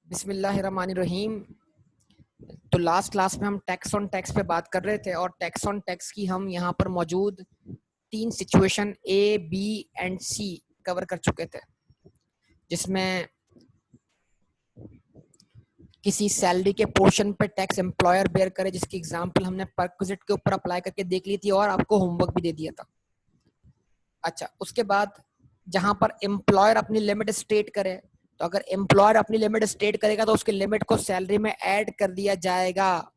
बिस्मिल्लाहिर्रहमानिर्रहीम। तो last class में हम टैक्स ऑन टैक्स पे बात कर रहे थे और टैक्स ऑन टैक्स की हम यहाँ पर मौजूद 3 situation A, B and C cover कर चुके थे, जिसमें किसी सैलरी के पोर्शन पे टैक्स एम्प्लॉयर बेयर करे, जिसकी एग्जांपल हमने परक्विजिट के ऊपर अप्लाई करके देख ली थी और आपको होमवर्क भी दे दिया था। अच्छा, उसके बाद जहाँ पर एम्प्लॉयर अपनी लिमिट स्टेट करे, तो अगर एम्प्लॉयर अपनी लिमिट स्टेट करेगा तो उसके लिमिट को सैलरी में ऐड कर दिया जाएगा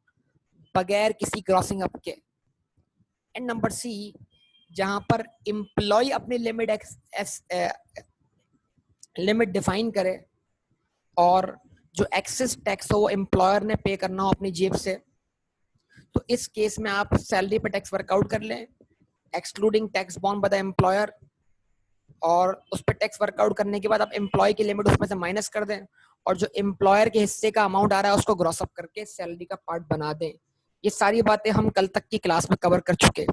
बगैर किसी क्रॉसिंग अप के। एंड नंबर सी, जहां पर एम्प्लॉय अपनी लिमिट डिफाइन करे और जो एक्सेस टैक्स हो वो एम्प्लॉयर ने पे करना हो अपनी जेब से, तो इस केस में आप सैलरी पे टैक्स वर्कआउट कर लें excluding tax born by the employer, और उस पर टैक्स वर्कआउट करने के बाद आप एम्प्लॉय की लिमिट उसमें से माइनस कर दें और जो एम्प्लॉयर के हिस्से का अमाउंट आ रहा है उसको ग्रॉस अप करके सैलरी का पार्ट बना दें। ये सारी बातें हम कल तक की क्लास में कवर कर चुके।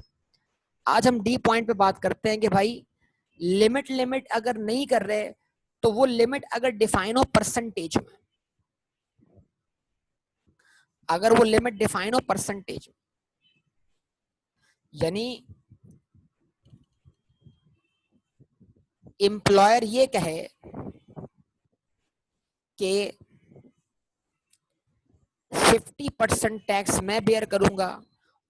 आज हम डी पॉइंट पे बात करते हैं कि भाई लिमिट अगर नहीं कर रहे तो वो लिमिट अगर डिफाइन हो परसेंटेज में, अगर वो लिमिट डिफाइन हो परसेंटेज, यानी एम्प्लॉयर ये कहे कि 50% टैक्स मैं बेयर करूंगा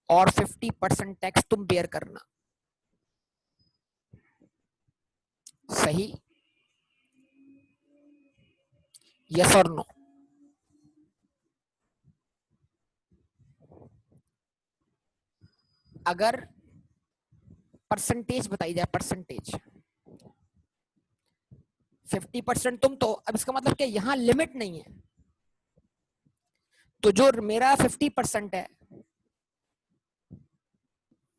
और 50% टैक्स तुम बेयर करना, सही? यस और नो? अगर परसेंटेज बताई जाए, परसेंटेज 50% तुम, तो अब इसका मतलब क्या, यहां लिमिट नहीं है, तो जो मेरा 50% है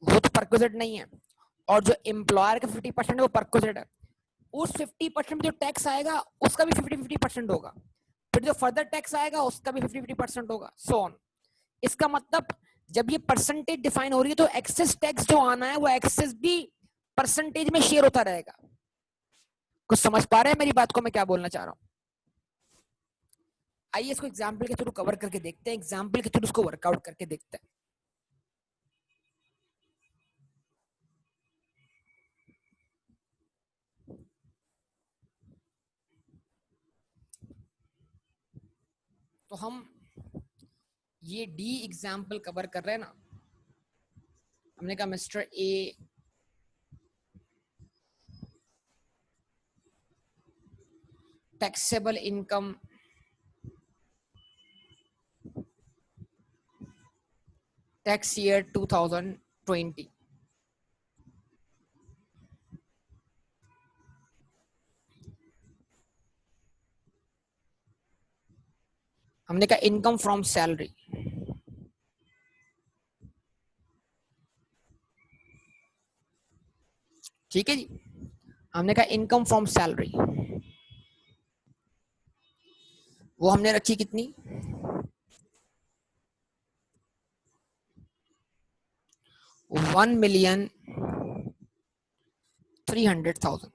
वो तो परक्विजिट नहीं है, और जो एम्प्लॉयर का 50% है वो परक्विजिट है। उस 50% जो टैक्स आएगा उसका भी 50% होगा, फिर जो फर्दर टैक्स आएगा उसका भी 50% होगा, सो ऑन। इसका मतलब जब ये परसेंटेज डिफाइन हो रही है तो एक्सेस टैक्स जो आना है वो एक्सेस भी परसेंटेज में शेयर होता रहेगा। कुछ समझ पा रहे हैं मेरी बात को, मैं क्या बोलना चाह रहा हूं? आइए इसको एग्जाम्पल के थ्रू कवर करके देखते हैं, एग्जाम्पल के थ्रू उसको वर्कआउट करके देखते हैं। तो हम ये डी एग्जाम्पल कवर कर रहे हैं ना, हमने कहा mister a taxable income tax year 2020, हमने कहा इनकम फ्रॉम सैलरी, ठीक है जी। हमने कहा इनकम फ्रॉम सैलरी, वो हमने रखी कितनी, 1,300,000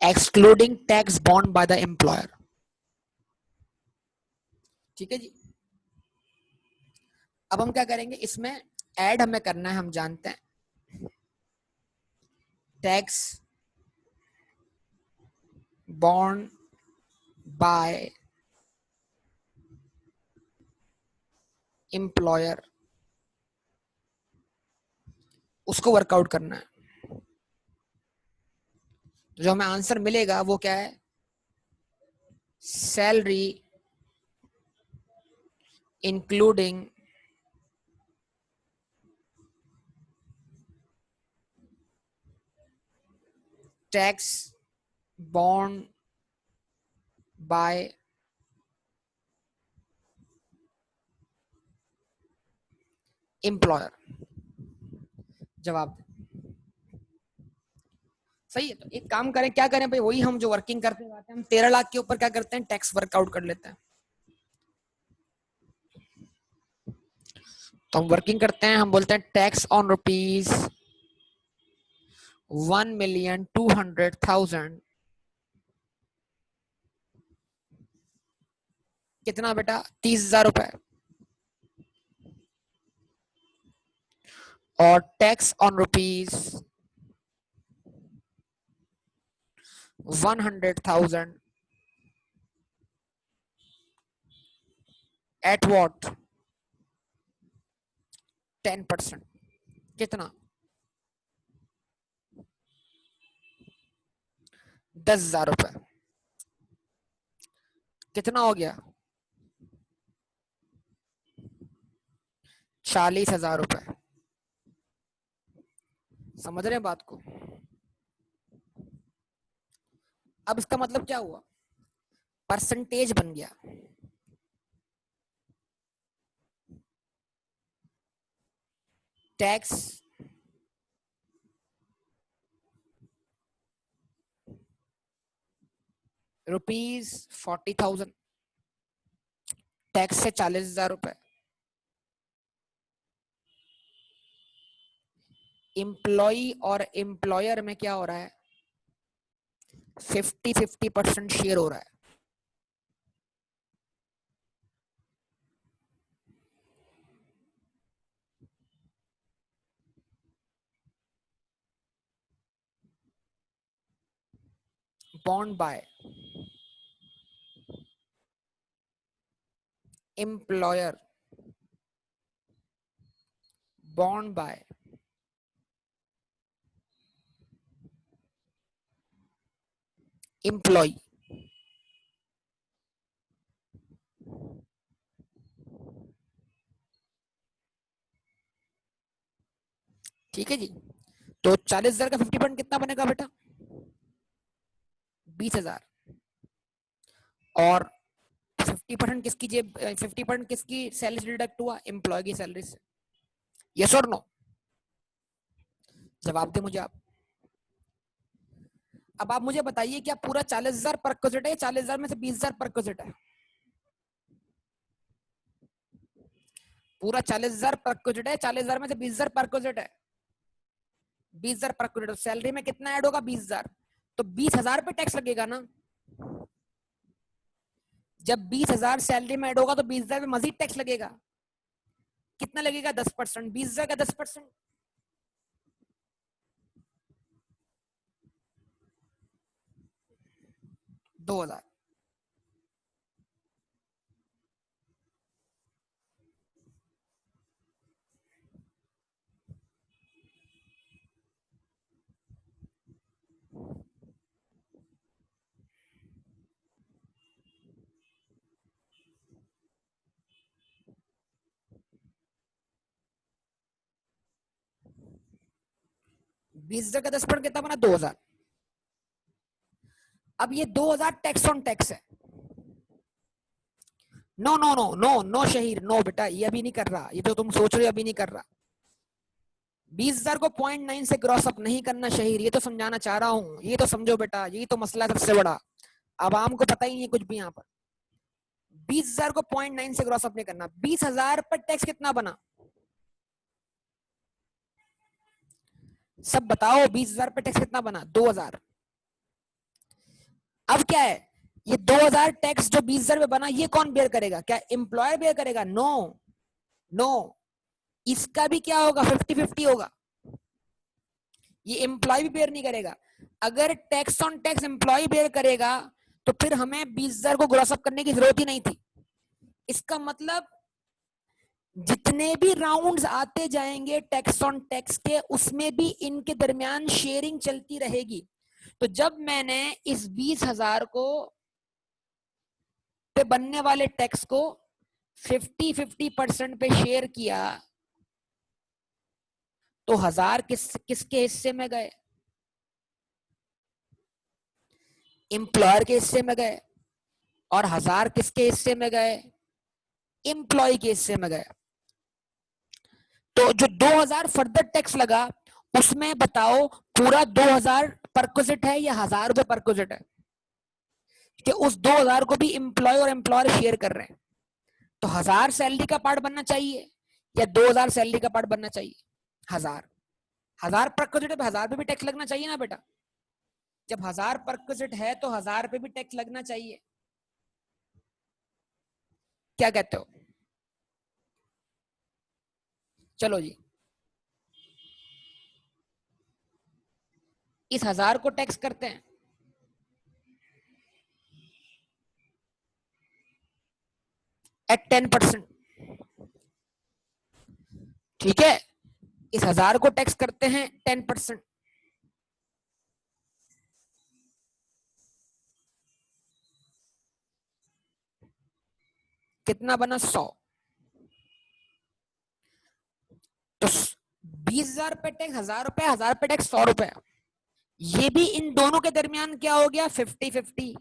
excluding tax born by the employer, ठीक है जी। अब हम क्या करेंगे, इसमें ऐड हमें करना है, हम जानते हैं टैक्स बॉर्न बाय एम्प्लॉयर, उसको वर्कआउट करना है। तो जो हमें आंसर मिलेगा वो क्या है, salary including tax born by employer. जवाब सही है। तो एक काम करें, क्या करें भाई, वही हम जो वर्किंग करते हैं, हम 13 लाख के ऊपर क्या करते हैं, टैक्स वर्कआउट कर लेते हैं। तो हम वर्किंग करते हैं, हम बोलते हैं टैक्स ऑन रुपीज 1,200,000 कितना बेटा? 30,000 रुपए। और tax on rupees 100,000 at what? 10%। कितना? 10,000 रुपए। कितना हो गया? 40,000 रुपए। समझ रहे हैं बात को? अब इसका मतलब क्या हुआ? परसेंटेज बन गया। टैक्स ₹40,000, टैक्स से 40,000 रुपए। एम्प्लॉई और एम्प्लॉयर में क्या हो रहा है? 50-50% शेयर हो रहा है। Bond by employer, bond by employ. ठीक है जी। तो 40,000 का 50% कितना बनेगा बेटा? 20,000। और 50% किसकी जेब, 50% किसकी सैलरी से डिडक्ट हुआ? एम्प्लॉय की सैलरी से। यस और नो? जवाब दे मुझे आप। अब आप मुझे बताइए क्या पूरा 40,000 परक्विजिट है? 40,000 में से 20,000 परक्विजिट है? पूरा 40,000 परक्विजिट है, 40,000 में से 20,000 परक्विजिट है। 20,000 परक्विजिट, सैलरी में कितना ऐड होगा? 20,000। तो 20,000 पे टैक्स लगेगा ना। जब 20,000 सैलरी में ऐड होगा तो 20,000 पे मजीद टैक्स लगेगा। कितना लगेगा? 10%। 20,000 का 10%, 2,000। 20,000 का 10% कितना बना? 2,000। अब ये 2,000 टैक्स ऑन टैक्स है। No no no no no Shaheer, no बेटा, ये अभी नहीं कर रहा। ये तो तुम सोच रहे हो अभी नहीं कर रहा। 20,000 को 0.9 से क्रॉस अप नहीं करना शहीर, ये तो समझाना चाह रहा हूं। ये तो समझो बेटा, ये तो मसला सबसे बड़ा। आवाम को पता ही नहीं है कुछ भी यहाँ पर। 20,000 को 0.9 से क्रॉस अप नहीं करना। 20,000 पर टैक्स कितना बना? सब बताओ, 20,000 पर टैक्स कितना बना? 2,000। अब क्या है, ये 2,000 टैक्स जो 20,000 में बना, ये कौन बेयर करेगा? क्या एम्प्लॉयर बेयर करेगा? नो नो, इसका भी क्या होगा? 50-50 होगा। ये एम्प्लॉय भी बेयर नहीं करेगा। अगर tax on tax employ bear करेगा तो फिर हमें 20,000 को ग्रॉस अप करने की जरूरत ही नहीं थी। इसका मतलब जितने भी राउंड्स आते जाएंगे टैक्स ऑन टैक्स के, उसमें भी इनके दरमियान शेयरिंग चलती रहेगी। तो जब मैंने इस 20,000 को पे बनने वाले टैक्स को 50-50% पे शेयर किया तो 1,000 किसके हिस्से में गए? एम्प्लॉयर के हिस्से में गए। और 1,000 किसके हिस्से में गए? एम्प्लॉय के हिस्से में गए। तो जो 2,000 फर्दर टैक्स लगा, उसमें बताओ पूरा 2,000 परक्विजिट है या 1,000 रुपए परक्विजिट है? कि उस 2,000 को भी एम्प्लॉय और एम्प्लॉयर शेयर कर रहे हैं। तो 1,000 सैलरी का पार्ट बनना चाहिए या 2,000 सैलरी का पार्ट बनना चाहिए? 1,000। 1,000 परक्विजिट पे 1,000 पे भी टैक्स लगना चाहिए ना बेटा। जब 1,000 परक्विजिट है तो 1,000 पे भी टैक्स लगना चाहिए। क्या कहते हो? चलो जी, इस 1000 को टैक्स करते हैं एट 10%। ठीक है, इस 1000 को टैक्स करते हैं 10%। कितना बना? 100। तो 20,000 पे टैक्स 1000 रुपए, 1000 पे टैक्स 100 रुपए। ये भी इन दोनों के दरमियान क्या हो गया? 50-50।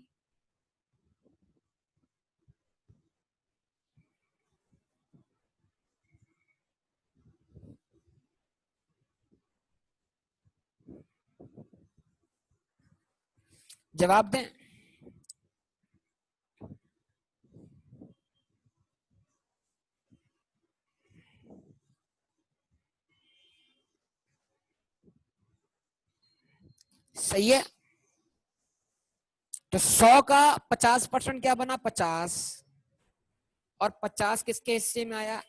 जवाब दें? सही है। तो 100 का 50% क्या बना? 50। और 50 किसके हिस्से में आया?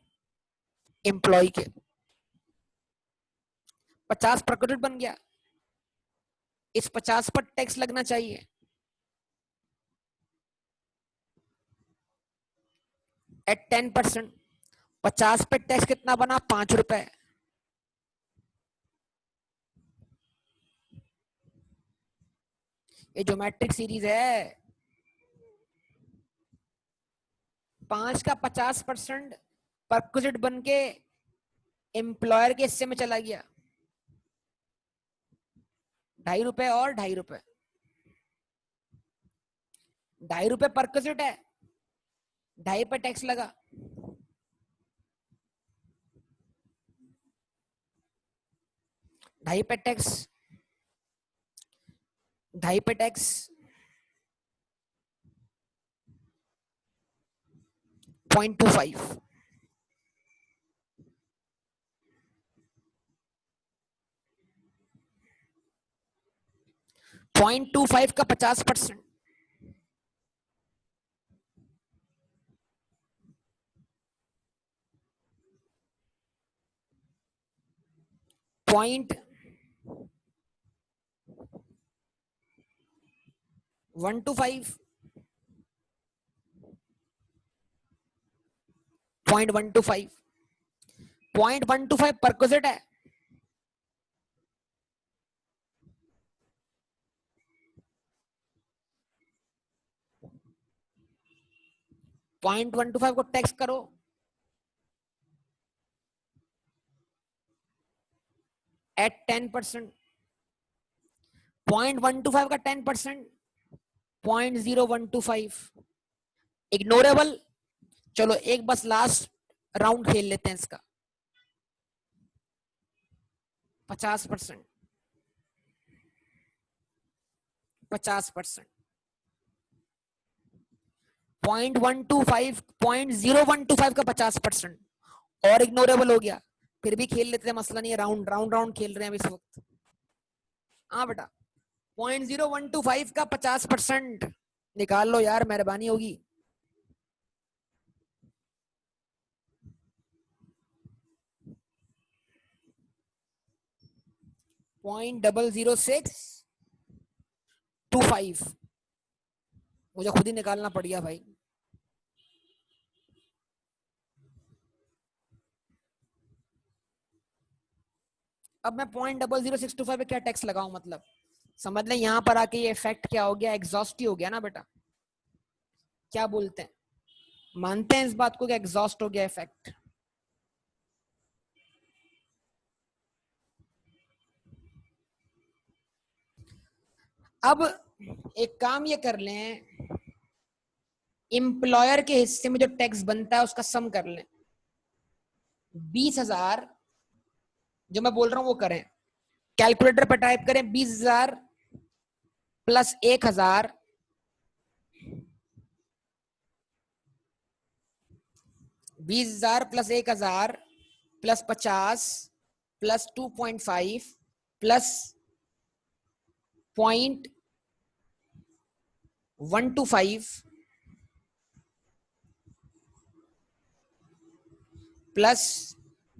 एम्प्लॉय के। 50 प्रॉफिट बन गया। इस 50 पर टैक्स लगना चाहिए एट 10%। 50 पे टैक्स कितना बना? 5 रुपए। ये ज्योमेट्रिक सीरीज है। 5 का 50% परक्विजिट बन के एम्प्लॉयर के हिस्से में चला गया। 2.5 रुपए और 2.5 रुपए। 2.5 रुपए परक्विजिट है, 2.5 पे टैक्स लगा। 2.5 पे टैक्स, 2.5 पे टैक्स 0.25। 0.25 का 50%। 0.125। 0.125। 0.125 परक्विजिट है। 0.125 को टैक्स करो एट 10%। 0.125 का 10%, 0.0125। इग्नोरेबल। चलो एक बस लास्ट राउंड खेल लेते हैं इसका। 50%, 50%, 0.125, 0.0125 का 50% और इग्नोरेबल हो गया। फिर भी खेल लेते हैं, मसला नहीं है। राउंड राउंड राउंड खेल रहे हैं इस वक्त। हाँ बेटा, 0.0125 का 50% निकाल लो यार, मेहरबानी होगी। 0.00625। मुझे खुद ही निकालना पड़ गया भाई। अब मैं 0.00625 पे क्या टैक्स लगाऊं? मतलब समझ लें यहां पर आके ये इफेक्ट क्या हो गया? एग्जॉस्ट ही हो गया ना बेटा। क्या बोलते हैं? मानते हैं इस बात को कि एग्जॉस्ट हो गया इफेक्ट? अब एक काम ये कर लें, एम्प्लॉयर के हिस्से में जो टैक्स बनता है उसका सम कर लें। 20,000 जो मैं बोल रहा हूं वो करें। कैलकुलेटर पर टाइप करें 20,000 plus 1,000 20,000 plus 1,000 plus 50 plus 2.5 plus 0.125 plus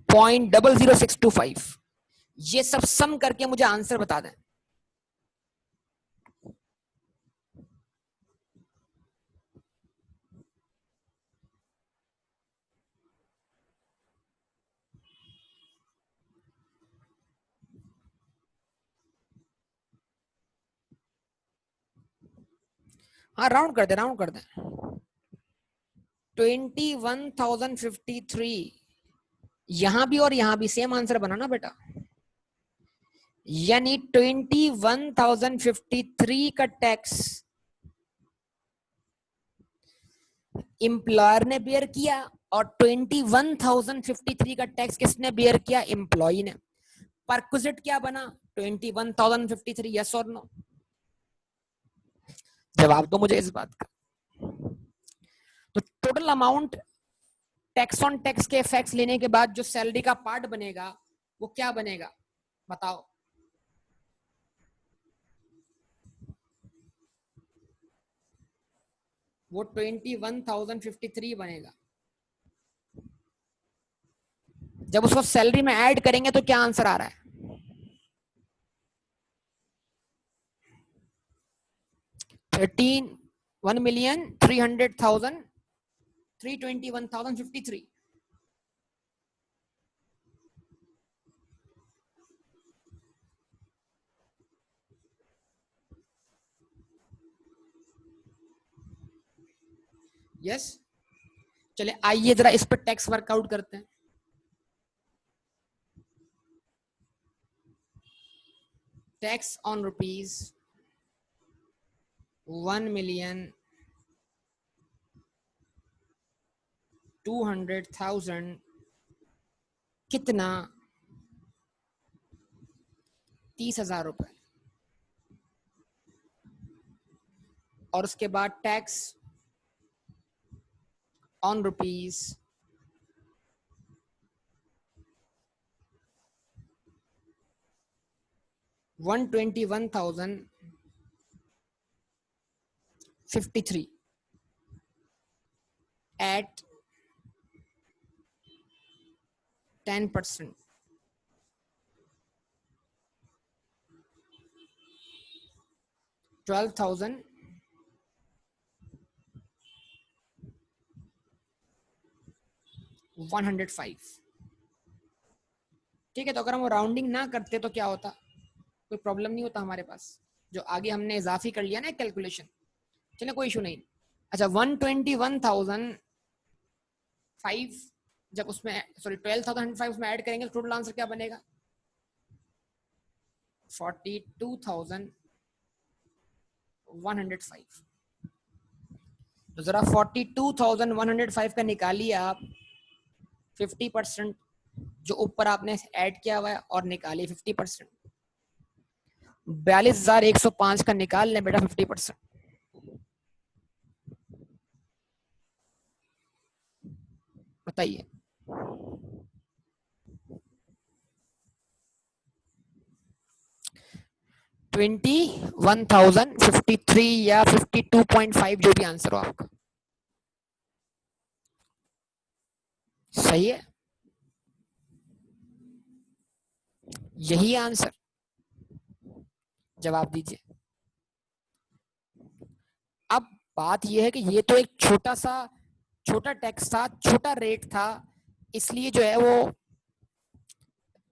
0.00625, ये सब सम करके मुझे आंसर बता दें। हाँ राउंड कर दे, राउंड कर दे। 21,053, यहां भी और यहां भी सेम आंसर बना ना बेटा, यानी 21,053 का टैक्स एम्प्लॉयर ने बेयर किया और 21,053 का टैक्स किसने बेयर किया, एम्प्लॉय ने। परक्विजिट क्या बना, 21,053, यस और नो? जवाब दो मुझे इस बात का। तो total amount tax on tax के इफेक्ट्स लेने के बाद जो सैलरी का पार्ट बनेगा वो क्या बनेगा, बताओ? वो 21,053 बनेगा। जब उसको सैलरी में ऐड करेंगे तो क्या आंसर आ रहा है, 1,300,321,053। यस, चले आइए जरा इस पर टैक्स वर्कआउट करते हैं। टैक्स ऑन रुपीज 1,200,000 कितना, 30,000 रुपए। और उसके बाद टैक्स ऑन रुपीज 121,053 at 10%, 12,105। ठीक है, तो अगर हम राउंडिंग ना करते तो क्या होता, कोई प्रॉब्लम नहीं होता हमारे पास, जो आगे हमने इजाफी कर लिया ना कैलकुलेशन। चलिए कोई इशू नहीं। अच्छा 121,005 जब उसमें सॉरी 12,105 उसमें ऐड करेंगे तो टोटल आंसर क्या बनेगा, 42,105। तो जरा 42,105 का निकालिए आप 50% जो ऊपर आपने ऐड किया हुआ है और निकालिए 50%। 42,105 का निकाल लें बेटा 50%। बताइए 21,053 या 52.5 जो भी आंसर हो आपका, सही है? यही आंसर, जवाब दीजिए। अब बात यह है कि ये तो एक छोटा टैक्स था, छोटा रेट था, इसलिए जो है वो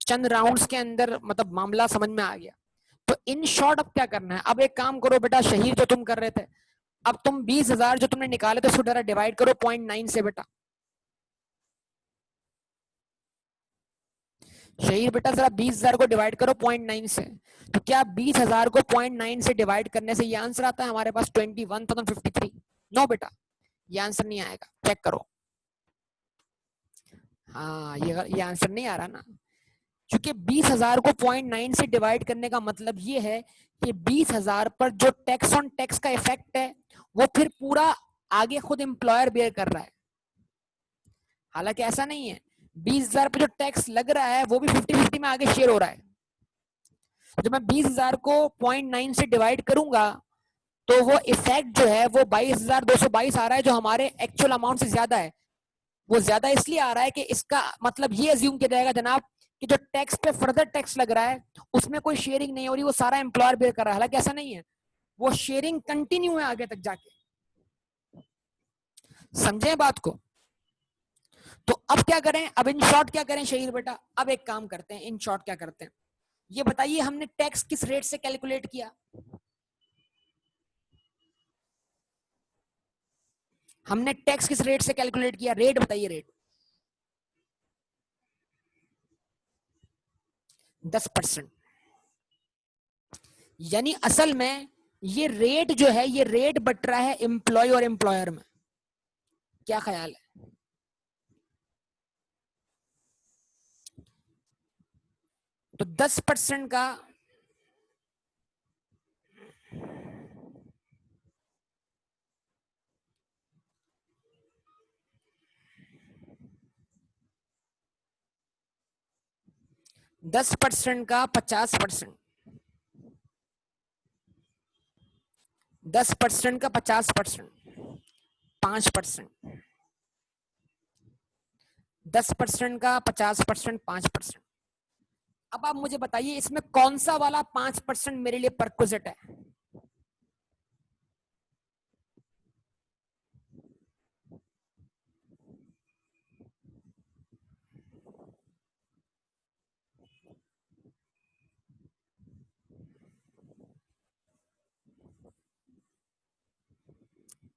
चंद राउंड्स के अंदर मतलब मामला समझ में आ गया। तो इन शॉर्ट अब क्या करना है, अब एक काम करो बेटा, शहीर जो तुम कर रहे थे, अब तुम 20,000 जो तुमने निकाले थे उसको जरा डिवाइड करो 0.9 से बेटा। शहीर बेटा जरा 20,000 को डिवाइड करो 0.9 से, तो क्या 20,000 को 0.9 से डिवाइड करने से ये आंसर आता है हमारे पास 21,053? नो बेटा, ये आंसर नहीं आएगा, चेक करो। हाँ ये आंसर नहीं आ रहा ना, क्योंकि 20,000 को 0.9 से डिवाइड करने का मतलब ये है कि 20,000 पर जो टैक्स ऑन टैक्स का इफेक्ट है वो फिर पूरा आगे खुद एम्प्लॉयर बेयर कर रहा है। हालांकि ऐसा नहीं है, 20,000 पर जो टैक्स लग रहा है वो भी 50-50 में आगे शेयर हो रहा है। जब मैं 20,000 को 0.9 से डिवाइड करूंगा तो वो इफेक्ट जो है वो 22,222 आ रहा है, जो हमारे एक्चुअल अमाउंट से ज्यादा है। वो ज्यादा इसलिए आ रहा है कि इसका मतलब ये अज्यूम किया जाएगा जनाब कि जो टैक्स पे फर्दर टैक्स लग रहा है उसमें कोई शेयरिंग नहीं हो रही, वो सारा एम्प्लॉयर बेयर कर रहा है। हालांकि ऐसा नहीं है, वो शेयरिंग कंटिन्यू है आगे तक जाके। समझे बात को? तो अब क्या करें, अब इन शॉर्ट क्या करें शहीर बेटा, अब एक काम करते हैं, इन शॉर्ट क्या करते हैं ये बताइए, हमने टैक्स किस रेट से कैलकुलेट किया? हमने टैक्स किस रेट से कैलकुलेट किया? रेट बताइए, रेट 10%। यानी असल में ये रेट जो है, ये रेट बट रहा है एम्प्लॉय और एम्प्लॉयर में। क्या ख्याल है? तो 10% का 10% का 50%, 10% का 50%, 5%, 10% का 50%, 5%। अब आप मुझे बताइए इसमें कौन सा वाला 5% मेरे लिए परक्विजिट है?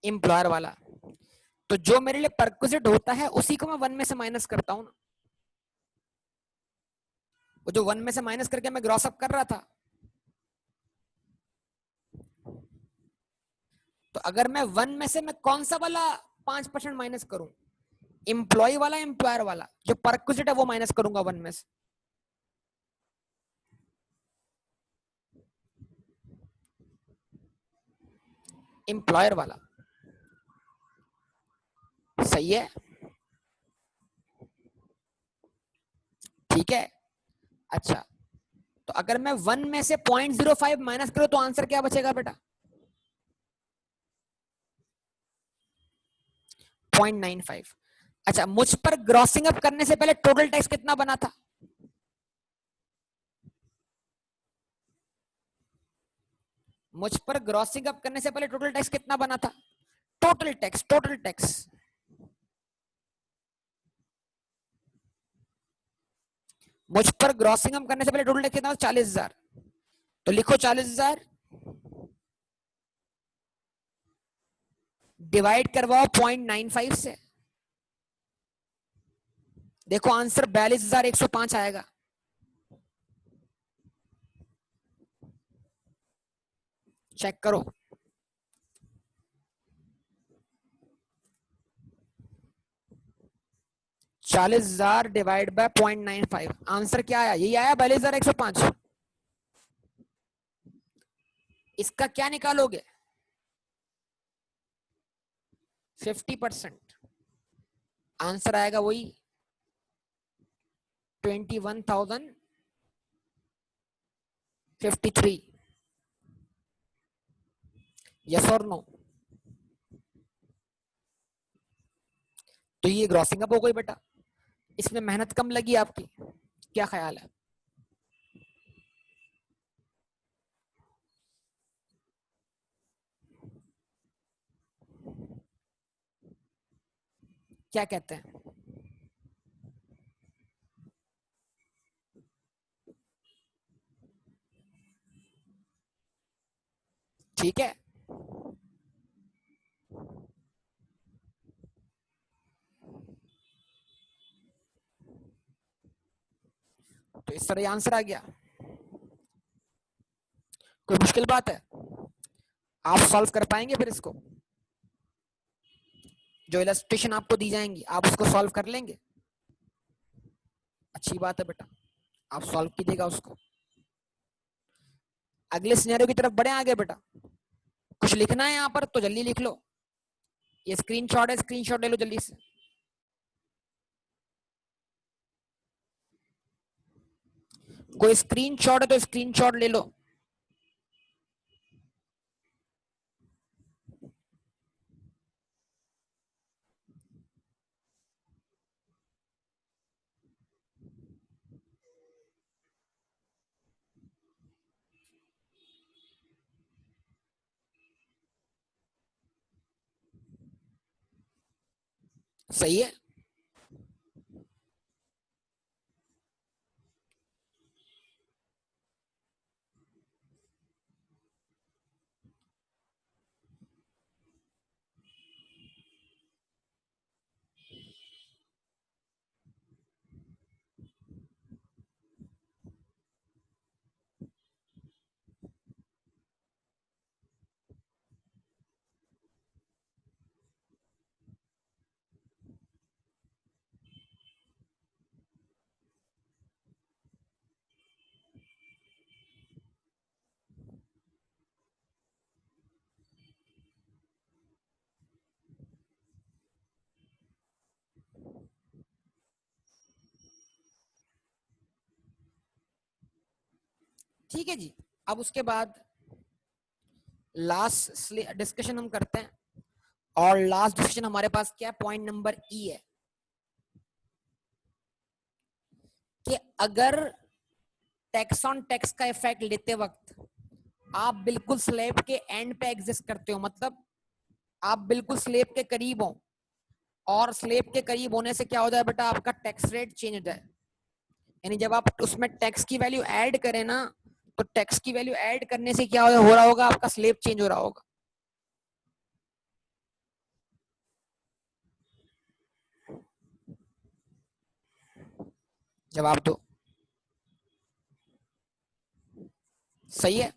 एम्प्लॉयर वाला। तो जो मेरे लिए परक्विजिट होता है उसी को मैं 1 में से माइनस करता हूं ना। वो जो 1 में से माइनस करके मैं ग्रॉस अप कर रहा था, तो अगर मैं 1 में से मैं कौन सा वाला 5% माइनस करूं, एम्प्लॉय वाला, एम्प्लॉयर वाला, जो परक्विजिट है वो माइनस करूंगा 1 में से। एम्प्लॉयर वाला। सही है, ठीक है। अच्छा, तो अगर मैं 1 में से 0.05 माइनस करूं तो आंसर क्या बचेगा बेटा? 0.95। अच्छा, मुझ पर ग्रॉसिंग अप करने से पहले टोटल टैक्स कितना बना था? मुझ पर ग्रॉसिंग अप करने से पहले टोटल टैक्स कितना बना था? Total tax, total tax. मुझ पर ग्रॉसिंग अप करने से पहले टोटल टैक्स कितना था? 40,000। तो लिखो 40,000 डिवाइड करवाओ 0.95 से। देखो आंसर 42,105 आएगा। चेक करो। 40,000 डिवाइड बाय 0.95, आंसर क्या आया? यही आया, 42,105। इसका क्या निकालोगे? 50%। आंसर आएगा वही 21,053। यस और नो? तो ये ग्रॉसिंग अप हो गई बेटा, इसमें मेहनत कम लगी आपकी। क्या ख्याल है? क्या कहते हैं? ठीक है। तो इस तरह आंसर आ गया। कोई मुश्किल बात है? आप सॉल्व कर पाएंगे फिर इसको? जो इलस्ट्रेशन आपको दी जाएंगी आप उसको सॉल्व कर लेंगे? अच्छी बात है बेटा, आप सॉल्व कीजिएगा उसको। अगले सिनेरियो की तरफ बढ़े आगे बेटा। कुछ लिखना है यहाँ पर तो जल्दी लिख लो। ये स्क्रीनशॉट है, स्क्रीनशॉट ले लो जल्दी से। कोई स्क्रीनशॉट है तो स्क्रीनशॉट ले लो। सही है। ठीक है जी। अब उसके बाद लास्ट डिस्कशन हम करते हैं, और लास्ट डिस्कशन हमारे पास क्या है, पॉइंट नंबर ई है कि अगर टैक्स ऑन टैक्स का इफेक्ट लेते वक्त आप बिल्कुल स्लैब के एंड पे एग्जिस्ट करते हो, मतलब आप बिल्कुल स्लैब के करीब हो, और स्लैब के करीब होने से क्या हो जाए बेटा, आपका टैक्स रेट चेंज हो जाए। यानी जब आप उसमें टैक्स की वैल्यू ऐड करें ना, तो टैक्स की वैल्यू ऐड करने से क्या हो रहा होगा, आपका स्लैब चेंज हो रहा होगा। जवाब दो। सही है।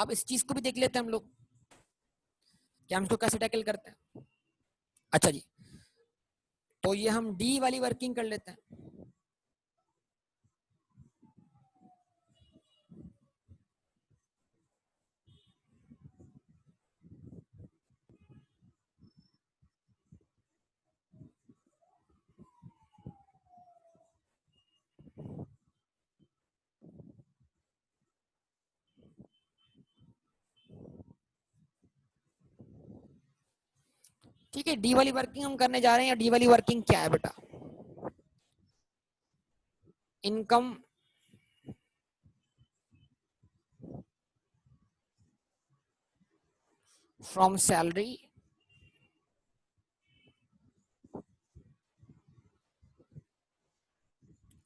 अब इस चीज को भी देख लेते हैं हम लोग कि हम इसको कैसे टैकल करते हैं। अच्छा जी, तो ये हम डी वाली वर्किंग कर लेते हैं। ठीक है, डी वाली वर्किंग हम करने जा रहे हैं। या डी वाली वर्किंग क्या है बेटा, income from salary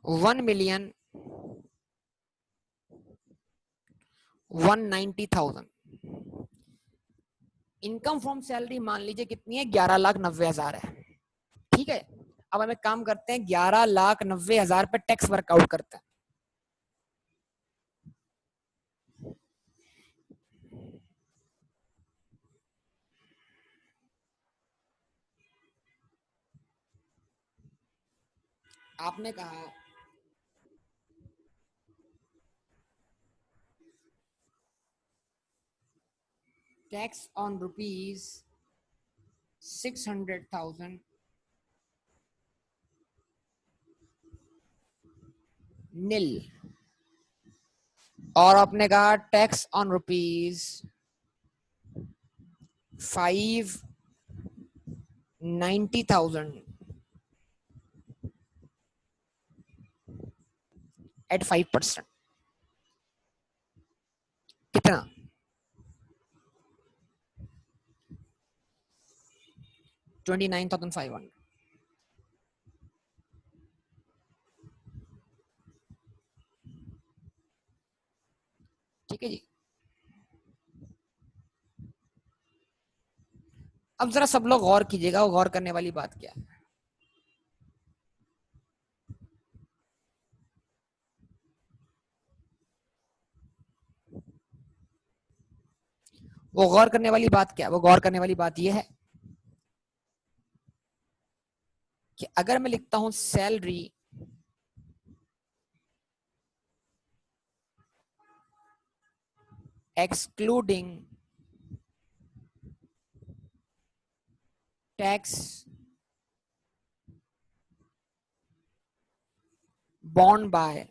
1,190,000। Income from salary मान लीजिए कितनी है, 11,90,000 है। ठीक है, अब हम एक काम करते हैं, 11,90,000 पे टैक्स वर्कआउट करते हैं। आपने कहा टैक्स ऑन ₹600,000 नील, और आपने कहा टैक्स ऑन ₹590,000 एट 5%। कितना? 29,500। ठीक है जी। अब जरा सब लोग गौर कीजिएगा, वो गौर करने वाली बात क्या है। वो गौर करने वाली बात क्या है, वो गौर करने वाली बात यह है कि अगर मैं लिखता हूं salary excluding tax bond by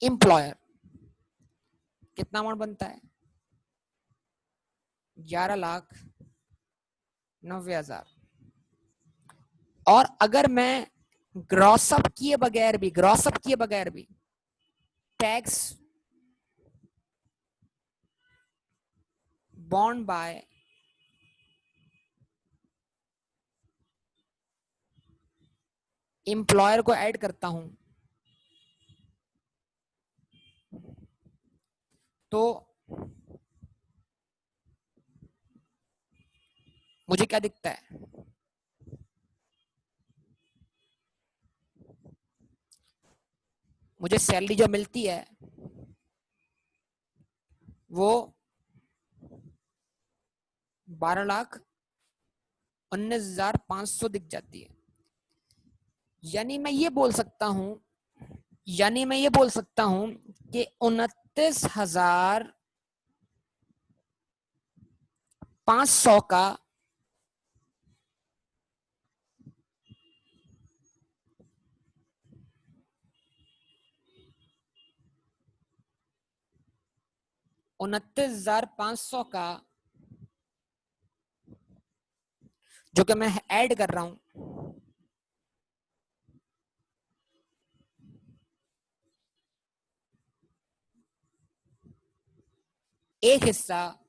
employer, कितना अमाउंट बनता है, 11,90,000। और अगर मैं ग्रॉसअप किए बगैर भी टैक्स बॉन्ड बाय एम्प्लॉयर को ऐड करता हूं तो मुझे क्या दिखता है? मुझे सैलरी जो मिलती है वो 12,19,500 दिख जाती है। यानी मैं ये बोल सकता हूं कि 29,500 का 29,500 का जो कि मैं ऐड कर रहा हूं, एक हिस्सा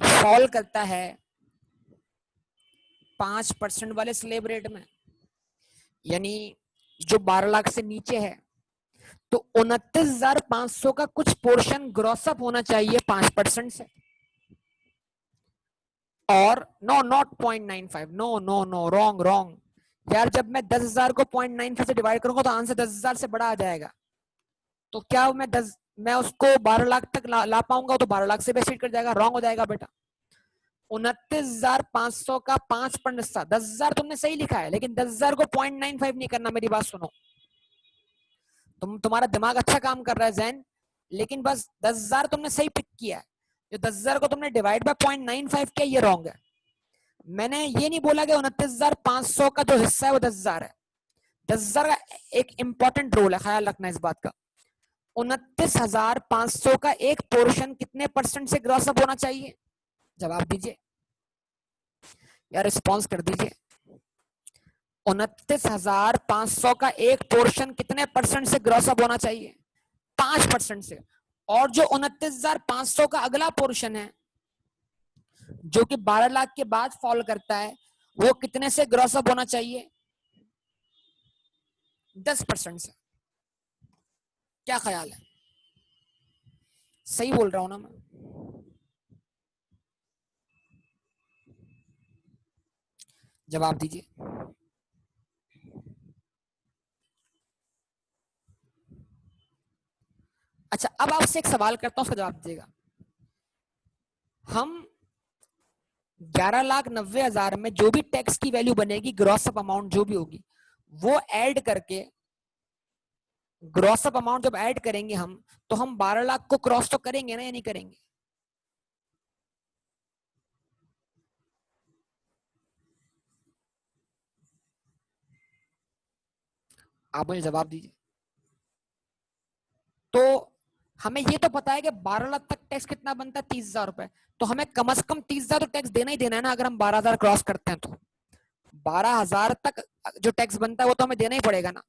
फॉल करता है 5% वाले स्लेब रेट में, यानी जो 12 लाख से नीचे है, तो 29,500 का कुछ पोर्शन ग्रॉसअप होना चाहिए 5% से। और no not 0.95, no no no, wrong wrong यार, जब मैं 10,000 को 0.95 से डिवाइड करूंगा तो आंसर 10,000 से बड़ा आ जाएगा। तो क्या मैं उसको 12 लाख तक ला पाऊंगा? तो 12 लाख से भी एक्सीड कर जाएगा, रॉन्ग हो जाएगा बेटा। 29,500 का 5% हिस्सा, 10,000 तुमने सही लिखा है, लेकिन 10,000 को 0.95 नहीं करना। मेरी बात सुनो, तुम्हारा दिमाग अच्छा काम कर रहा है जैन, लेकिन बस 10,000 तुमने सही पिक किया है। जो 10,000 को तुमने डिवाइड बाय 0.95 किया, ये रॉन्ग है। मैंने ये नहीं बोला कि 29,500 का जो हिस्सा है वो 10,000 है। 10,000 का एक इंपॉर्टेंट रोल है, ख्याल रखना इस बात का। 29,500 का एक पोर्शन कितने परसेंट से ग्रॉस अप होना चाहिए? जवाब दीजिए या रिस्पॉन्स कर दीजिए। 29,500 का एक पोर्शन कितने परसेंट से ग्रॉस अप होना चाहिए? 5% से। और जो 29,500 का अगला पोर्शन है जो कि 12 लाख के बाद फॉल करता है, वो कितने से ग्रॉस अप होना चाहिए? 10% से। क्या ख्याल है? सही बोल रहा हूं ना मैं? जवाब दीजिए। अच्छा, अब आपसे एक सवाल करता हूं, उसका जवाब दीजिएगा। हम 11,90,000 में जो भी टैक्स की वैल्यू बनेगी, ग्रॉस अप अमाउंट जो भी होगी, वो ऐड करके, ग्रॉस अप अमाउंट जब ऐड करेंगे हम, तो हम 12 लाख को क्रॉस तो करेंगे ना, या नहीं करेंगे? आप मुझे जवाब दीजिए। तो हमें ये तो पता है कि 12 लाख तक टैक्स कितना बनता है? 30,000 रुपए। तो हमें कम से कम 30,000 तो टैक्स देना ही देना है ना, अगर हम 12,000 क्रॉस करते हैं तो। 12,000 तक जो टैक्स बनता है वो तो हमें देना ही पड़ेगा ना।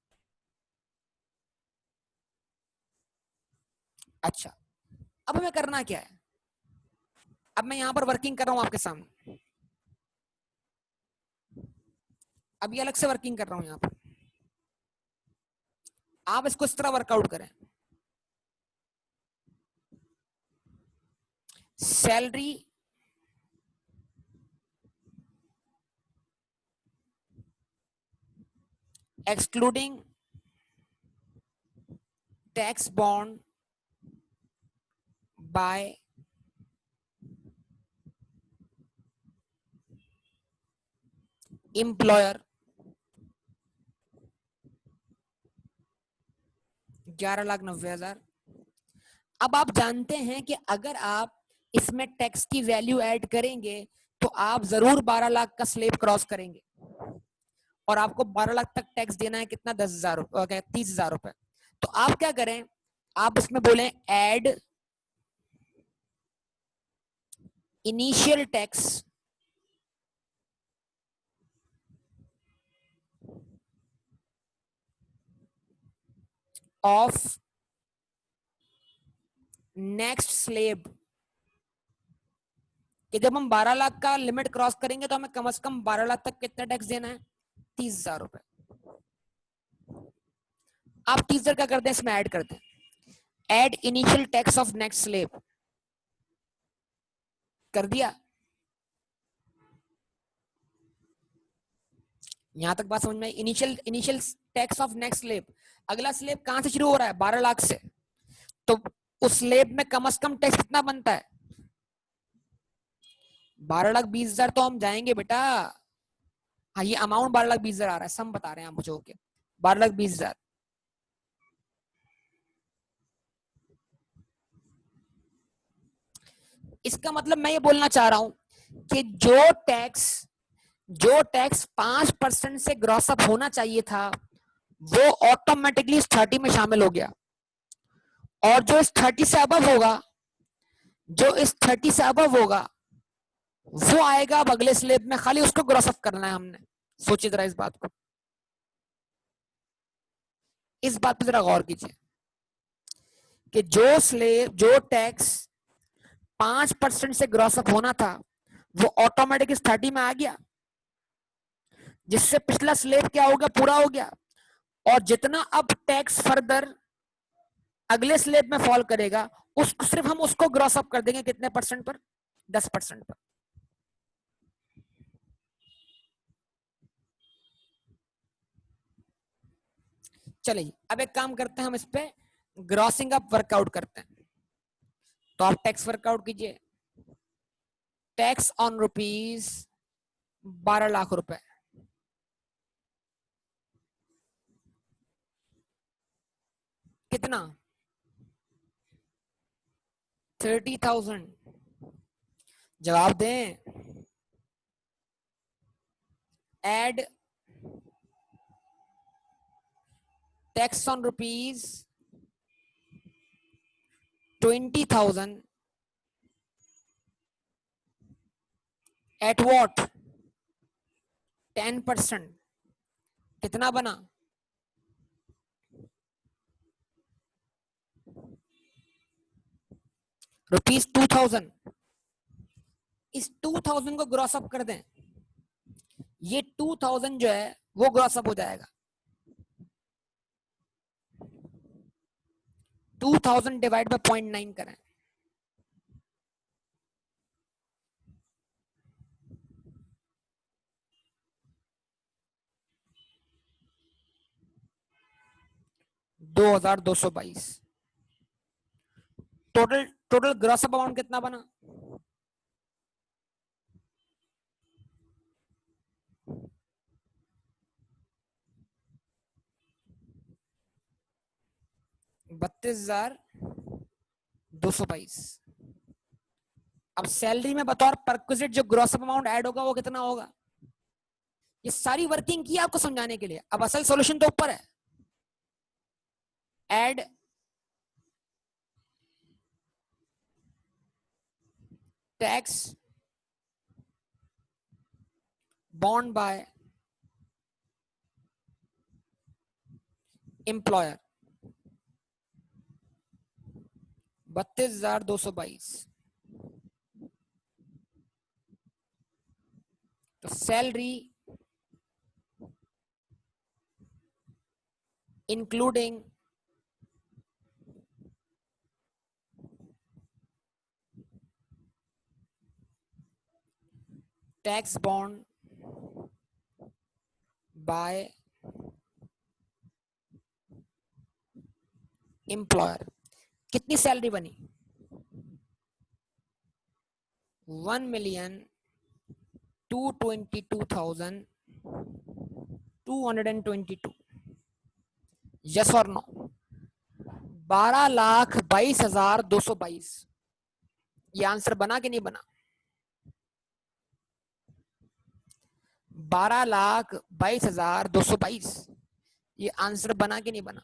अच्छा, अब हमें करना क्या है? अब मैं यहां पर वर्किंग कर रहा हूं आपके सामने, अभी अलग से वर्किंग कर रहा हूं यहां पर। आप इसको इस तरह वर्कआउट करें। Salary excluding tax bond by employer 11,90,000। अब आप जानते हैं कि अगर आप इसमें टैक्स की वैल्यू ऐड करेंगे तो आप जरूर 12 लाख का स्लेब क्रॉस करेंगे, और आपको 12 लाख तक टैक्स देना है कितना? 10,000 रुपए, 30,000 रुपए। तो आप क्या करें, आप इसमें बोले add initial tax of next slab, कि जब हम 12 लाख का लिमिट क्रॉस करेंगे तो हमें कम से कम 12 लाख तक कितना टैक्स देना है? 30,000 रुपए। आप 30,000 क्या करते हैं, इसमें ऐड करते हैं, add initial tax of next slab, कर दिया। यहां तक बात समझ में आई? Initial tax of next slab, अगला स्लेब कहां से शुरू हो रहा है? 12 लाख से, तो उस स्लेब में कम से कम टैक्स कितना बनता है? 12,20,000 तो हम जाएंगे बेटा। हाँ, ये अमाउंट 12,20,000 आ रहा है, सम बता रहे हैं आप मुझे। ओके, 12,20,000। इसका मतलब मैं ये बोलना चाह रहा हूं कि जो टैक्स 5% से ग्रॉस अप होना चाहिए था वो ऑटोमेटिकली इस 30 में शामिल हो गया, और जो इस 30 से अबव होगा, जो इस 30 से अबव होगा वो आएगा अब अगले स्लेब में, खाली उसको ग्रॉस अप करना है हमने। सोचिए जरा इस बात को, इस बात पर जरा गौर कीजिए कि जो टैक्स 5% से ग्रॉस अप होना था वो ऑटोमेटिक इस 30 में आ गया, जिससे पिछला स्लेब क्या हो गया? पूरा हो गया। और जितना अब टैक्स फर्दर अगले स्लेब में फॉल करेगा, सिर्फ हम उसको ग्रॉस अप कर देंगे कितने परसेंट पर? 10% पर। चलिए अब एक काम करते हैं, हम इस पे ग्रॉसिंग अप वर्कआउट करते हैं। तो आप टैक्स वर्कआउट कीजिए। टैक्स ऑन रुपीज 12 लाख रुपए, कितना? 30,000। जवाब दें। Add tax on rupees 20,000 at what? 10%। कितना बना? ₹2,000। इस 2,000 को ग्रॉस अप कर दें, ये 2,000 जो है वो ग्रॉस अप हो जाएगा। 2,000 डिवाइड बाय 0.9 करें, $2,222। Total total gross up amount कितना बना? $32,222। अब सैलरी में बतौर परक्विजिट जो ग्रॉस अप अमाउंट ऐड होगा वो कितना होगा? ये सारी वर्किंग की आपको समझाने के लिए, अब असल सॉल्यूशन तो ऊपर है। Add tax bond by employer, 32,222। तो salary including tax bond by employer, कितनी सैलरी बनी? 1,222,222। यस और नो? 12,22,222। ये आंसर बना कि नहीं बना? 12,22,222। ये आंसर बना कि नहीं बना?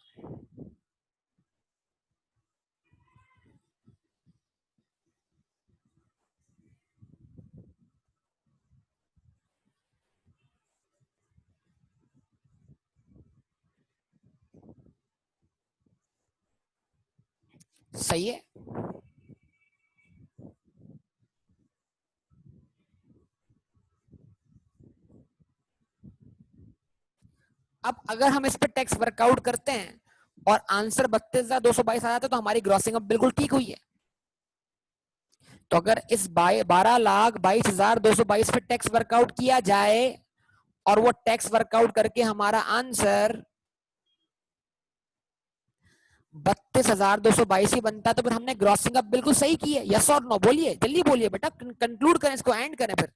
सही है। अब अगर हम इस पे टैक्स वर्कआउट करते हैं और आंसर 32,222 आ जाता है तो हमारी ग्रॉसिंग अब बिल्कुल ठीक हुई है। तो अगर इस 12,22,222 पे टैक्स वर्कआउट किया जाए और वो टैक्स वर्कआउट करके हमारा आंसर 32,222 ही बनता है तो फिर हमने ग्रॉसिंग अब बिल्कुल सही की है। यस और नो बोलिए, जल्दी बोलिए बेटा, कंक्लूड करें इसको, एंड करें फिर।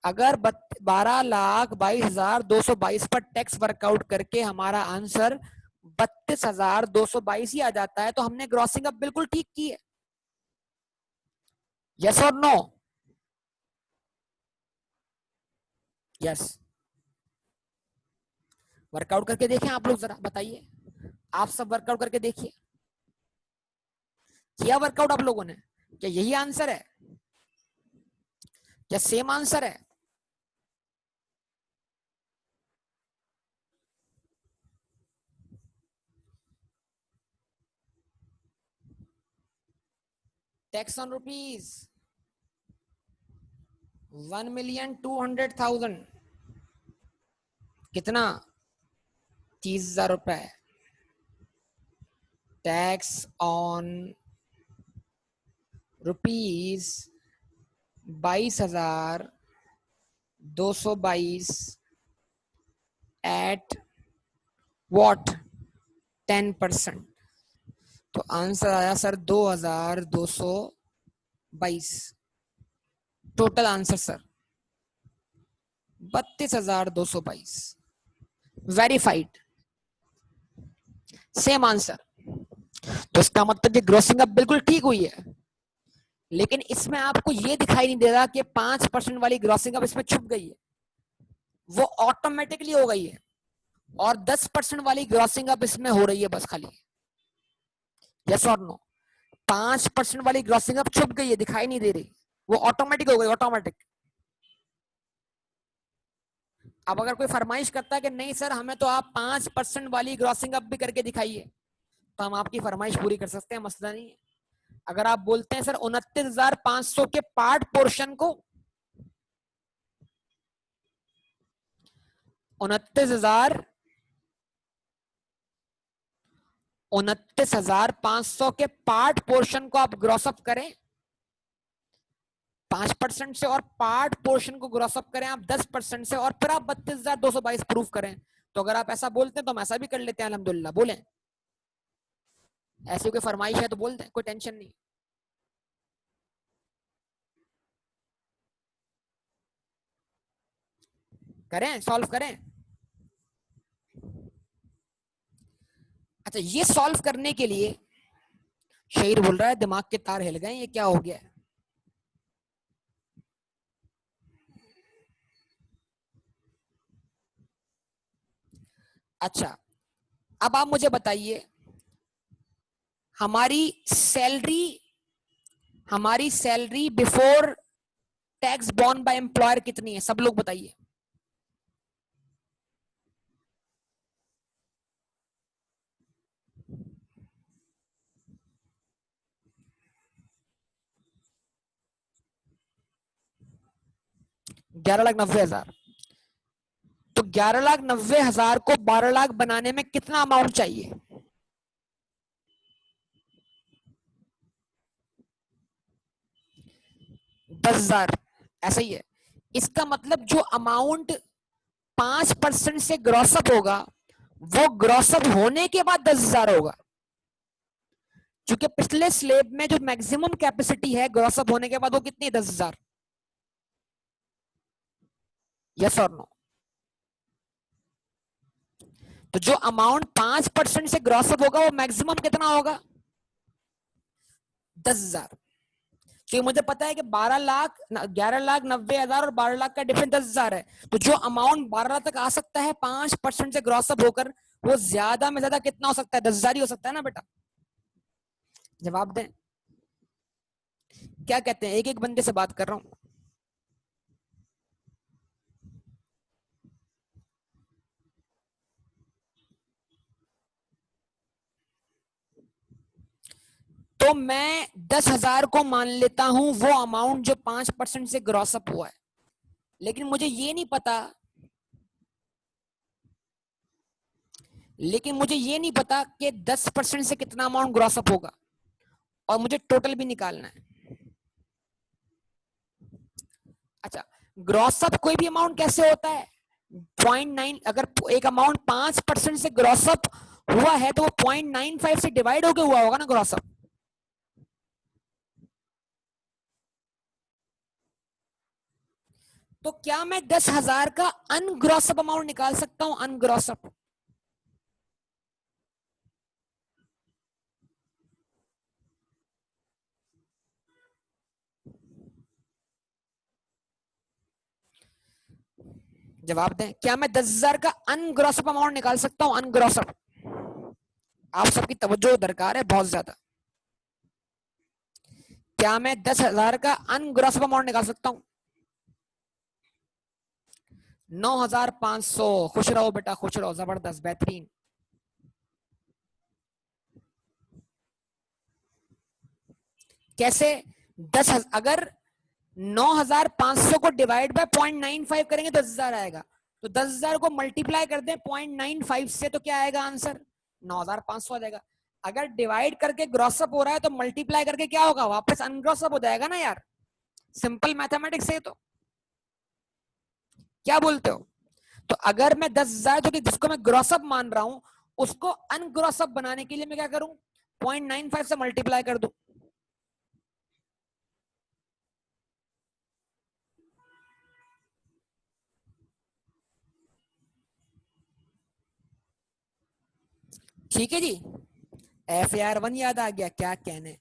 अगर 12,22,222 पर टैक्स वर्कआउट करके हमारा आंसर 32,222 ही आ जाता है तो हमने ग्रॉसिंग अब बिल्कुल ठीक की है। यस और नो? यस। वर्कआउट करके देखें आप लोग, जरा बताइए, आप सब वर्कआउट करके देखिए। किया वर्कआउट आप लोगों ने? क्या यही आंसर है? क्या सेम आंसर है? टैक्स ऑन रुपीज 1,200,000 कितना? 30,000 रुपए। Tax on rupees 22,222 at what 10%। तो आंसर आया sir 2,222। Total answer sir 32,222। Verified, same answer. तो इसका मतलब ये ग्रोसिंग अब बिल्कुल ठीक हुई है। लेकिन इसमें आपको ये दिखाई नहीं दे रहा कि 5% वाली ग्रोसिंग अब इसमें छुप गई है, वो ऑटोमेटिकली हो गई है। और 10% वाली ग्रोसिंग अब इसमें हो रही है बस खाली। यस और नो? 5% वाली ग्रोसिंग अब छुप गई है, दिखाई नहीं दे रही, वो ऑटोमेटिक हो गई, ऑटोमेटिक। अब अगर कोई फरमाइश करता है कि नहीं सर हमें तो आप 5% वाली ग्रोसिंग अब भी करके दिखाइए, तो हम आपकी फरमाइश पूरी कर सकते हैं, मसला नहीं है। अगर आप बोलते हैं सर 29,500 के पार्ट पोर्शन को, 29,500 के पार्ट पोर्शन को आप ग्रॉसअप करें 5% से, और पार्ट पोर्शन को ग्रॉसअप करें आप 10% से, और फिर आप 32,222 प्रूफ करें। तो अगर आप ऐसा बोलते हैं तो हम ऐसा भी कर लेते हैं, अल्हम्दुलिल्लाह। बोलें, ऐसी कोई फरमाइश है तो बोल दें, कोई टेंशन नहीं। करें, सॉल्व करें। अच्छा, ये सॉल्व करने के लिए शहीर बोल रहा है दिमाग के तार हिल गए, ये क्या हो गया? अच्छा, अब आप मुझे बताइए, हमारी सैलरी हमारी salary before tax born bye employer कितनी है? सब लोग बताइए। 11,90,000। तो 11,90,000 को 12 लाख बनाने में कितना अमाउंट चाहिए? 10,000। ऐसा ही है। इसका मतलब जो अमाउंट 5% से ग्रॉसअप होगा वो ग्रॉसअप होने के बाद 10,000 होगा। क्योंकि पिछले स्लेब में जो मैक्सिमम कैपेसिटी है ग्रॉसअप होने के बाद वो कितनी? 10,000। यस और नो? तो जो अमाउंट 5% से ग्रॉसअप होगा वो मैक्सिमम कितना होगा? 10,000। क्योंकि मुझे पता है कि 11,90,000 और 12 लाख का डिफरेंस 10,000 है। तो जो अमाउंट 12 लाख तक आ सकता है 5% से ग्रॉसअप होकर, वो ज्यादा में ज्यादा कितना हो सकता है? 10,000 ही हो सकता है ना बेटा? जवाब दें। क्या कहते हैं? एक एक बंदे से बात कर रहा हूं। तो मैं 10,000 को मान लेता हूं वो अमाउंट जो 5% से ग्रॉस अप हुआ है, लेकिन मुझे ये नहीं पता कि 10% से कितना अमाउंट ग्रॉस अप होगा, और मुझे टोटल भी निकालना है। अच्छा, ग्रॉस अप कोई भी अमाउंट कैसे होता है? 0.9, अगर एक अमाउंट 5% से ग्रॉस अप हुआ है तो वो 0.95 से डिवाइड होके हुआ होगा ना ग्रॉस अप। तो क्या मैं 10,000 का अनग्रॉसअप अमाउंट निकाल सकता हूं? अनग्रॉसअप जवाब दें, क्या मैं 10,000 का अनग्रॉसअप अमाउंट निकाल सकता हूं? अनग्रॉसअप, आप सबकी तवज्जो दरकार है बहुत ज्यादा। क्या मैं 10,000 का अनग्रॉसअप अमाउंट निकाल सकता हूं? 9,500। खुश रहो बेटा, खुश रहो, जबरदस्त, बेहतरीन। कैसे? 10, अगर 9,500 को डिवाइड बाय 0.95 करेंगे तो 10,000 आएगा। तो 10,000 को मल्टीप्लाई कर दें 0.95 से तो क्या आएगा आंसर? 9,500 आ जाएगा। अगर डिवाइड करके ग्रॉसअप हो रहा है तो मल्टीप्लाई करके क्या होगा? वापस अनग्रॉसअप हो जाएगा ना यार। सिंपल मैथमेटिक्स है तो। क्या बोलते हो? तो अगर मैं 10,000 जो कि जिसको मैं ग्रॉसअप मान रहा हूं उसको अनग्रॉसअप बनाने के लिए मैं क्या करूं? 0.95 से मल्टीप्लाई कर दूं। ठीक है जी। FAR1 याद आ गया, क्या कहने।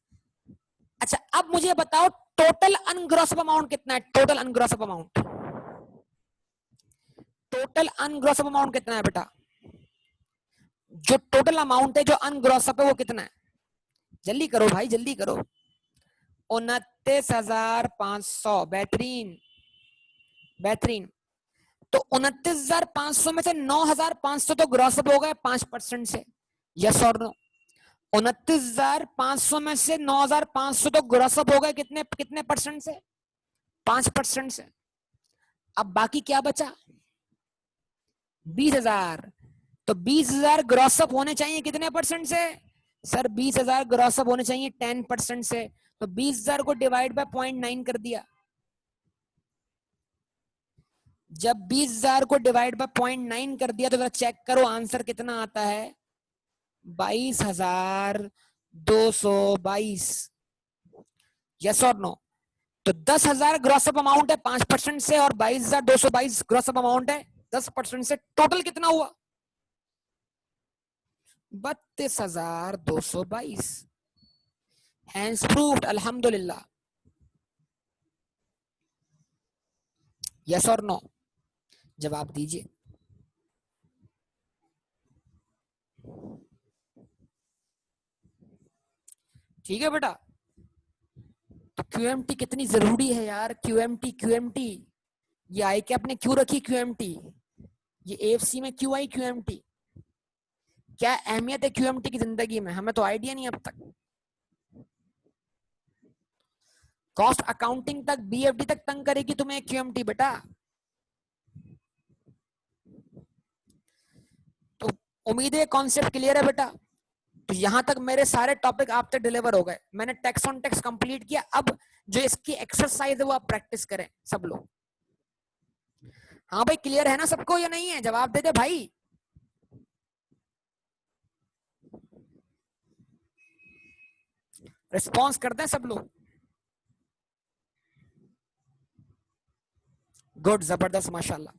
अच्छा, अब मुझे बताओ टोटल अनग्रॉसअप अमाउंट कितना है? टोटल अनग्रॉसअप अमाउंट, टोटल अनग्रॉसअप अमाउंट कितना है बेटा? जो टोटल अमाउंट है जो अनग्रॉसअप है वो कितना है? जल्दी करो भाई, जल्दी करो। 29,500। बेहतरीन, बेहतरीन। तो 29,500 में से 9,500 तो ग्रॉसअप हो गए 5% से, यस और नो? 29,500 में से 9,500 तो ग्रॉसअप हो गए कितने कितने परसेंट से? 5% से। अब बाकी क्या बचा? 20,000। तो 20,000 ग्रॉसअप होने चाहिए कितने परसेंट से? सर 20,000 ग्रॉसअप होने चाहिए 10% से। तो 20,000 को डिवाइड बाय 0.9 कर दिया। जब 20,000 को डिवाइड बाय 0.9 कर दिया तो जरा चेक करो आंसर कितना आता है? 22,222। यस और नो? तो 10,000 ग्रॉसअप अमाउंट है 5% से, और 22,222 ग्रॉसअप अमाउंट है 10% से। टोटल कितना हुआ? 32,222। हैंस प्रूव्ड, अल्हम्दुलिल्लाह। यस और नो? जवाब दीजिए। ठीक है बेटा। तो QMT कितनी जरूरी है यार? QMT, QMT, ये आई कैप ने क्यों रखी QMT? ये AFC में क्यों आई QMT? क्या अहमियत है QMT की जिंदगी में? हमें तो आइडिया नहीं अब तक। कॉस्ट अकाउंटिंग तक, BFD तक तंग करेगी तुम्हें QMT बेटा। तो उम्मीद है कॉन्सेप्ट क्लियर है बेटा। तो यहां तक मेरे सारे टॉपिक आप तक डिलीवर हो गए। मैंने टैक्स ऑन टैक्स कंप्लीट किया। अब जो इसकी एक्सरसाइज है वो आप प्रैक्टिस करें सब लोग। हाँ भाई, क्लियर है ना सबको या नहीं है? जवाब दे दे भाई। रिस्पॉन्स करते हैं सब लोग। गुड, जबरदस्त, माशाल्लाह।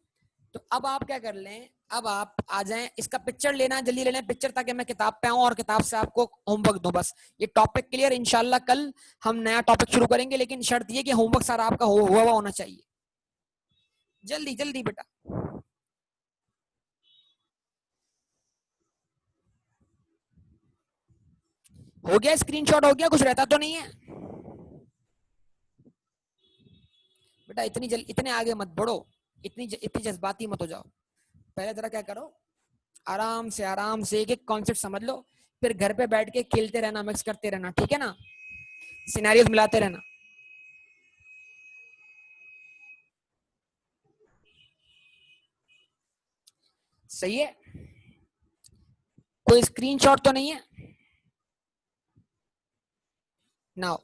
तो अब आप क्या कर लें, अब आप आ जाएं, इसका पिक्चर लेना, जल्दी ले लें पिक्चर ताकि मैं किताब पे आऊं और किताब से आपको होमवर्क दूं। बस ये टॉपिक क्लियर। इंशाल्लाह कल हम नया टॉपिक शुरू करेंगे, लेकिन शर्त ये कि होमवर्क सारा आपका हुआ होना चाहिए। जल्दी जल्दी बेटा। हो गया? स्क्रीनशॉट हो गया? कुछ रहता तो नहीं है बेटा? इतने आगे मत बढ़ो, इतनी जज्बाती मत हो जाओ। पहले जरा क्या करो, आराम से एक एक कॉन्सेप्ट समझ लो फिर घर पे बैठ के खेलते रहना, मिक्स करते रहना, ठीक है ना, सिनेरियोस मिलाते रहना। सही है, कोई स्क्रीनशॉट तो नहीं है ना?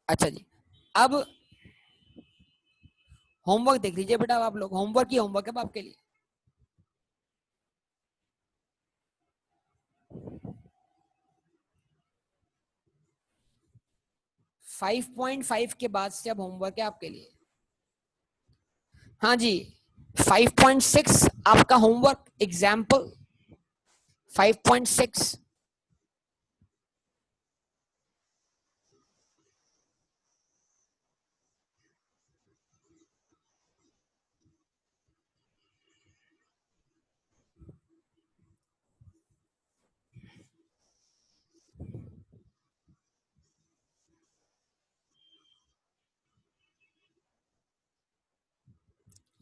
अच्छा जी, अब होमवर्क देख लीजिए बेटा, आप लोग होमवर्क ही होमवर्क है आपके लिए। 5.5 के बाद से अब होमवर्क है आपके लिए। हाँ जी, 5.6 आपका होमवर्क एग्जाम्पल 5.6।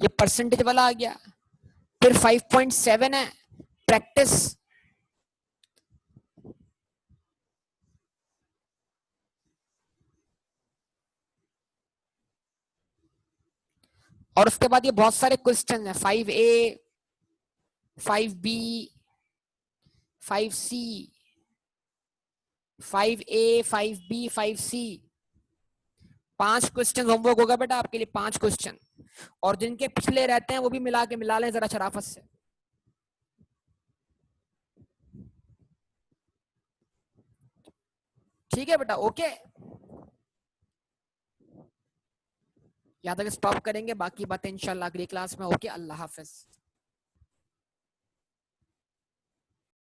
ये परसेंटेज वाला आ गया। फिर 5.7 है प्रैक्टिस, और उसके बाद ये बहुत सारे क्वेश्चन है, 5A 5B 5C 5A 5B 5C। 5 question homework होगा बेटा आपके लिए, 5 क्वेश्चन, और जिनके पिछले रहते हैं वो भी मिला के मिला लें जरा शराफत से। ठीक है बेटा, ओके, यहाँ तक स्टॉप करेंगे, बाकी बातें इंशाल्लाह अगली क्लास में। ओके, अल्लाह हाफिज।